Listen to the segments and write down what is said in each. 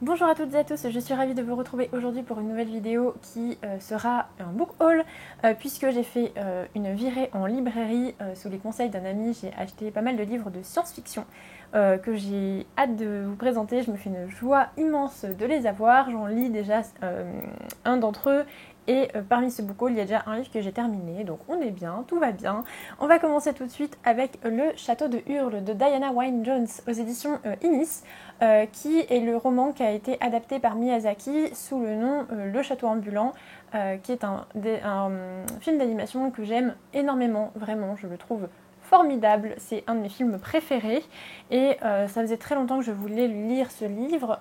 Bonjour à toutes et à tous, je suis ravie de vous retrouver aujourd'hui pour une nouvelle vidéo qui sera un book haul puisque j'ai fait une virée en librairie sous les conseils d'un ami. J'ai acheté pas mal de livres de science-fiction que j'ai hâte de vous présenter. Je me fais une joie immense de les avoir. J'en lis déjà un d'entre eux. Et parmi ce book haul, il y a déjà un livre que j'ai terminé, donc on est bien, tout va bien. On va commencer tout de suite avec Le Château de Hurle de Diana Wynne-Jones aux éditions Inis, qui est le roman qui a été adapté par Miyazaki sous le nom Le Château Ambulant, qui est un film d'animation que j'aime énormément, vraiment, je le trouve formidable, c'est un de mes films préférés et ça faisait très longtemps que je voulais lire ce livre,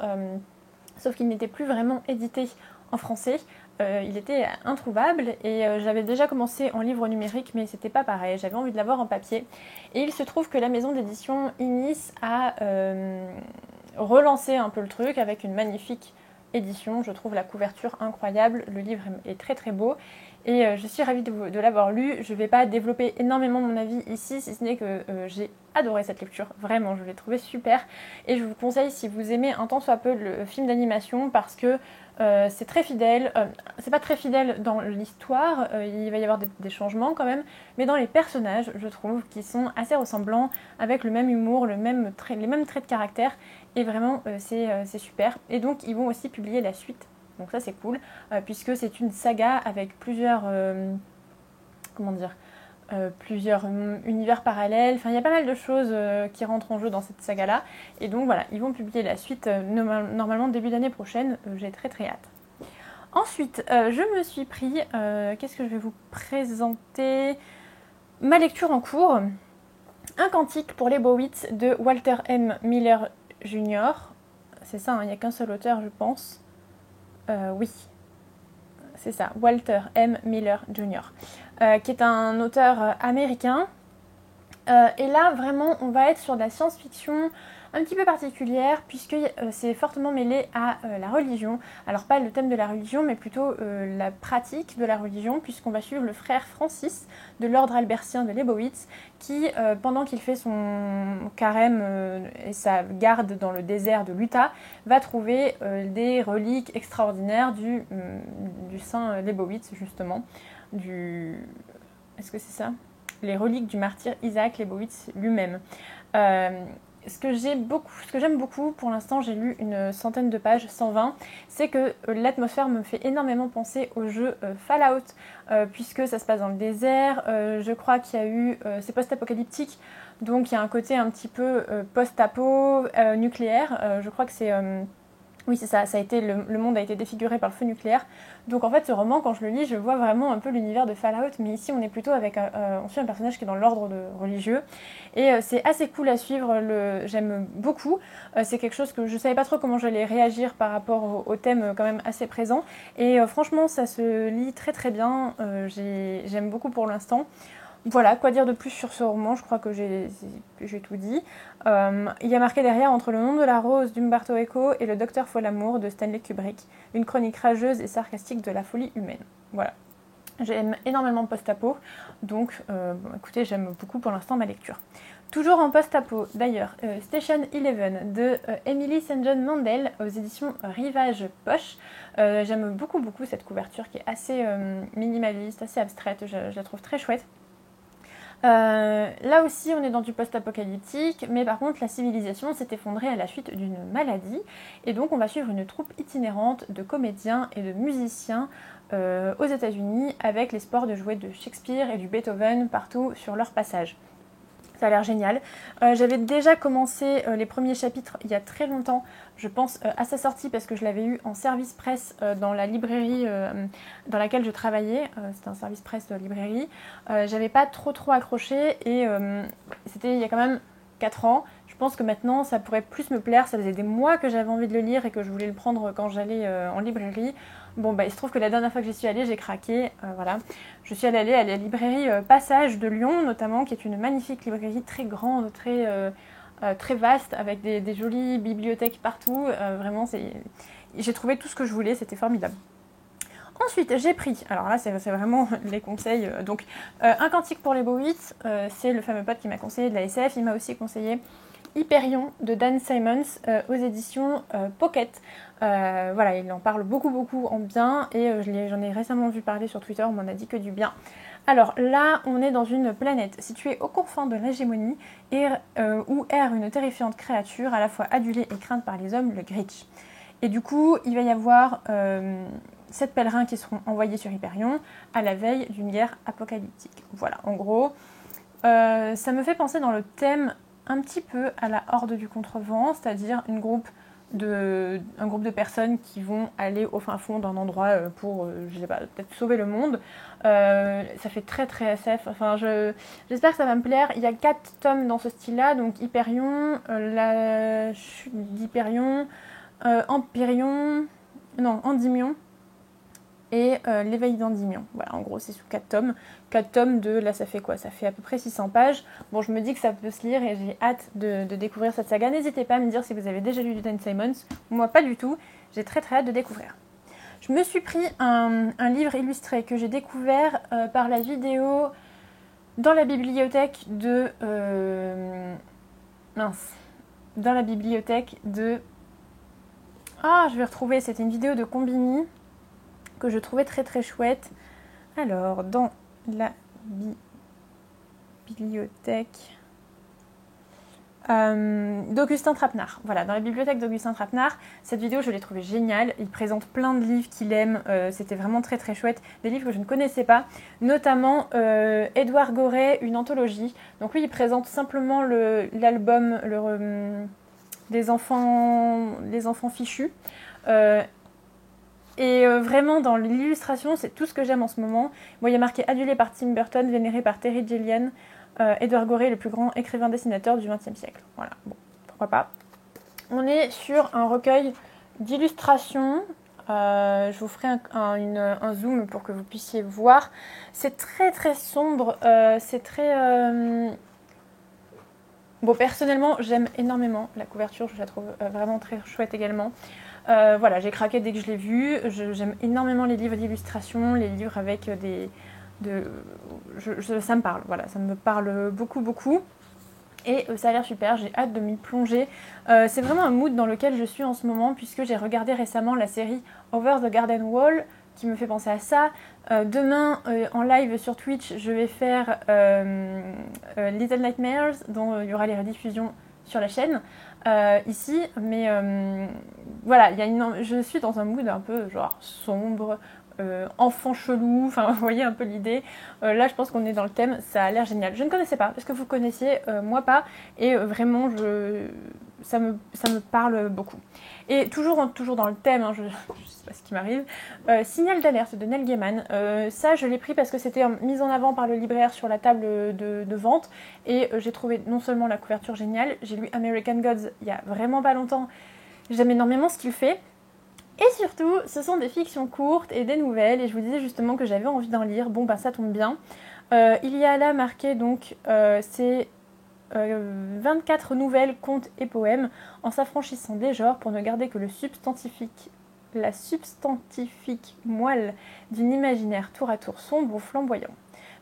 sauf qu'il n'était plus vraiment édité en français. Il était introuvable et j'avais déjà commencé en livre numérique mais c'était pas pareil, j'avais envie de l'avoir en papier. Et il se trouve que la maison d'édition Inis a relancé un peu le truc avec une magnifique édition. Je trouve la couverture incroyable, le livre est très très beau et je suis ravie de l'avoir lu. Je ne vais pas développer énormément mon avis ici, si ce n'est que j'ai adoré cette lecture, vraiment, je l'ai trouvé super et je vous conseille si vous aimez un tant soit peu le film d'animation parce que c'est très fidèle, c'est pas très fidèle dans l'histoire, il va y avoir des changements quand même, mais dans les personnages, je trouve, qui sont assez ressemblants, avec le même humour, les mêmes traits de caractère, et vraiment c'est super. Et donc ils vont aussi publier la suite, donc ça c'est cool, puisque c'est une saga avec plusieurs, comment dire, plusieurs univers parallèles, enfin il y a pas mal de choses qui rentrent en jeu dans cette saga là, et donc voilà, ils vont publier la suite normalement début d'année prochaine, j'ai très très hâte. Ensuite, je me suis pris, qu'est-ce que je vais vous présenter? Ma lecture en cours, Un cantique pour les Bowitz de Walter M. Miller Jr. C'est ça, hein, il n'y a qu'un seul auteur je pense. Oui, c'est ça, Walter M. Miller Jr., qui est un auteur américain. Et là, vraiment, on va être sur de la science-fiction un petit peu particulière, puisque c'est fortement mêlé à la religion. Alors pas le thème de la religion, mais plutôt la pratique de la religion, puisqu'on va suivre le frère Francis de l'ordre albertien de Lebowitz, qui, pendant qu'il fait son carême et sa garde dans le désert de l'Utah, va trouver des reliques extraordinaires du saint Lebowitz, justement. Est-ce que c'est ça? Les reliques du martyr Isaac Lebowitz lui-même. Ce que j'aime beaucoup, pour l'instant j'ai lu une centaine de pages, 120, c'est que l'atmosphère me fait énormément penser au jeu Fallout, puisque ça se passe dans le désert, je crois qu'il y a eu, c'est post-apocalyptique, donc il y a un côté un petit peu post-apo, nucléaire, je crois que c'est... oui, c'est ça, le monde a été défiguré par le feu nucléaire. Donc en fait, ce roman, quand je le lis, je vois vraiment un peu l'univers de Fallout, mais ici on est plutôt avec on suit un personnage qui est dans l'ordre religieux. Et c'est assez cool à suivre, j'aime beaucoup. C'est quelque chose que je ne savais pas trop comment j'allais réagir par rapport au thème quand même assez présent. Et franchement, ça se lit très très bien, j'aime beaucoup pour l'instant. Voilà, quoi dire de plus sur ce roman, je crois que j'ai tout dit. Il y a marqué derrière Entre le nom de la rose d'Umberto Eco et Le Docteur Folamour de Stanley Kubrick, une chronique rageuse et sarcastique de la folie humaine. Voilà. J'aime énormément post-apo, donc écoutez, j'aime beaucoup pour l'instant ma lecture. Toujours en post-apo, d'ailleurs, Station Eleven de Emily St. John Mandel aux éditions Rivage Poche. J'aime beaucoup cette couverture qui est assez minimaliste, assez abstraite, je la trouve très chouette. Là aussi on est dans du post-apocalyptique, mais par contre la civilisation s'est effondrée à la suite d'une maladie et donc on va suivre une troupe itinérante de comédiens et de musiciens aux États-Unis avec l'espoir de jouer de Shakespeare et du Beethoven partout sur leur passage. Ça a l'air génial. J'avais déjà commencé les premiers chapitres il y a très longtemps, je pense à sa sortie parce que je l'avais eu en service presse dans la librairie dans laquelle je travaillais. C'était un service presse de librairie. J'avais pas trop accroché et c'était il y a quand même 4 ans. Je pense que maintenant ça pourrait plus me plaire. Ça faisait des mois que j'avais envie de le lire et que je voulais le prendre quand j'allais en librairie. Bon, bah, il se trouve que la dernière fois que j'y suis allée, j'ai craqué, voilà. Je suis allée à la librairie Passage de Lyon, notamment, qui est une magnifique librairie très grande, très vaste, avec des jolies bibliothèques partout. Vraiment, j'ai trouvé tout ce que je voulais, c'était formidable. Ensuite, j'ai pris, alors là, c'est vraiment les conseils. Donc, Un cantique pour les Bowitz, c'est le fameux pote qui m'a conseillé de la SF. Il m'a aussi conseillé Hyperion de Dan Simmons aux éditions Pocket. Voilà, il en parle beaucoup en bien et j'en ai récemment vu parler sur Twitter, on m'en a dit que du bien. Alors là, on est dans une planète située aux confins de l'hégémonie où erre une terrifiante créature à la fois adulée et crainte par les hommes, le Gritch. Et du coup, il va y avoir 7 pèlerins qui seront envoyés sur Hyperion à la veille d'une guerre apocalyptique. Voilà, en gros, ça me fait penser dans le thème un petit peu à la Horde du Contrevent, c'est-à-dire un groupe de personnes qui vont aller au fin fond d'un endroit pour, je sais pas, peut-être sauver le monde. Ça fait très SF, enfin j'espère que ça va me plaire. Il y a 4 tomes dans ce style-là, donc Hyperion, la chute d'Hyperion, Empyrion, non, Endymion et l'éveil d'Endymion. Voilà, en gros c'est sous 4 tomes. 4 tomes de, là ça fait quoi? Ça fait à peu près 600 pages. Bon, je me dis que ça peut se lire et j'ai hâte de découvrir cette saga. N'hésitez pas à me dire si vous avez déjà lu du Dan Simmons. Moi pas du tout, j'ai très hâte de découvrir. Je me suis pris un livre illustré que j'ai découvert par la vidéo dans la bibliothèque de... Dans la bibliothèque de... Ah, je vais retrouver, c'était une vidéo de Combini que je trouvais très chouette. Alors, dans la bibliothèque d'Augustin Trapenard. Voilà, dans la bibliothèque d'Augustin Trapenard, cette vidéo, je l'ai trouvée géniale. Il présente plein de livres qu'il aime. C'était vraiment très chouette. Des livres que je ne connaissais pas, notamment Édouard Gorey, une anthologie. Donc lui, il présente simplement l'album des enfants fichus. Et vraiment, dans l'illustration, c'est tout ce que j'aime en ce moment. Bon, il y a marqué adulé par Tim Burton, vénéré par Terry Gilliam. Édouard Gorey, le plus grand écrivain-dessinateur du XXe siècle. Voilà, bon, pourquoi pas. On est sur un recueil d'illustrations. Je vous ferai un zoom pour que vous puissiez voir. C'est très sombre. C'est très... Bon, personnellement, j'aime énormément la couverture. Je la trouve vraiment très chouette également. Voilà, j'ai craqué dès que je l'ai vu. J'aime énormément les livres d'illustration, les livres avec ça me parle, voilà, ça me parle beaucoup. Et ça a l'air super, j'ai hâte de m'y plonger. C'est vraiment un mood dans lequel je suis en ce moment, puisque j'ai regardé récemment la série Over the Garden Wall, qui me fait penser à ça. Demain, en live sur Twitch, je vais faire Little Nightmares, dont il y aura les rediffusions sur la chaîne ici, mais voilà, je suis dans un mood un peu genre sombre, enfant chelou, enfin vous voyez un peu l'idée. Là je pense qu'on est dans le thème, ça a l'air génial. Je ne connaissais pas, parce que vous connaissiez, moi pas, et vraiment ça me parle beaucoup. Et toujours dans le thème, hein, je sais pas ce qui m'arrive, Signal d'alerte de Neil Gaiman. Ça je l'ai pris parce que c'était mis en avant par le libraire sur la table de vente, et j'ai trouvé non seulement la couverture géniale, j'ai lu American Gods il y a vraiment pas longtemps, j'aime énormément ce qu'il fait. Et surtout, ce sont des fictions courtes et des nouvelles, et je vous disais justement que j'avais envie d'en lire. Bon, bah ça tombe bien. Il y a là marqué donc c'est 24 nouvelles, contes et poèmes, en s'affranchissant des genres pour ne garder que la substantifique moelle d'une imaginaire tour à tour sombre ou flamboyant.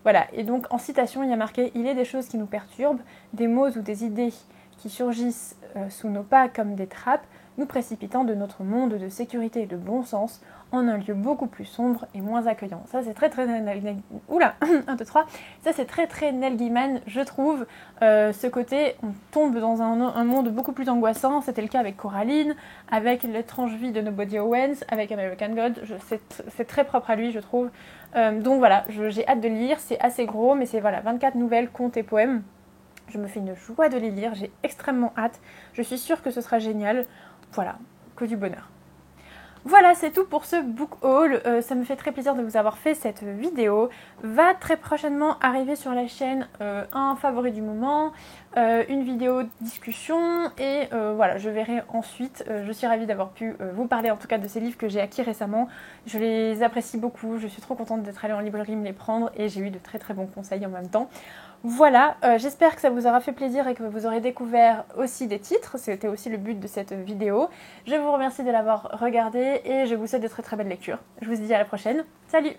Voilà, et donc en citation, il y a marqué « Il est des choses qui nous perturbent, des mots ou des idées qui surgissent sous nos pas comme des trappes, nous précipitant de notre monde de sécurité et de bon sens en un lieu beaucoup plus sombre et moins accueillant. » Ça c'est très oula, 1, 2, 3. Ça c'est très Neil Gaiman, je trouve. Ce côté, on tombe dans un monde beaucoup plus angoissant. C'était le cas avec Coraline, avec L'étrange vie de Nobody Owens, avec American God. C'est très propre à lui, je trouve. Donc voilà, j'ai hâte de lire. C'est assez gros, mais c'est voilà, 24 nouvelles, contes et poèmes. Je me fais une joie de les lire, j'ai extrêmement hâte. Je suis sûre que ce sera génial. Voilà, que du bonheur. Voilà, c'est tout pour ce book haul. Ça me fait très plaisir de vous avoir fait cette vidéo. Va très prochainement arriver sur la chaîne un favori du moment, une vidéo discussion, et voilà, je verrai ensuite. Je suis ravie d'avoir pu vous parler en tout cas de ces livres que j'ai acquis récemment. Je les apprécie beaucoup, je suis trop contente d'être allée en librairie me les prendre, et j'ai eu de très bons conseils en même temps. Voilà, j'espère que ça vous aura fait plaisir et que vous aurez découvert aussi des titres. C'était aussi le but de cette vidéo. Je vous remercie de l'avoir regardé et je vous souhaite de très belles lectures. Je vous dis à la prochaine. Salut!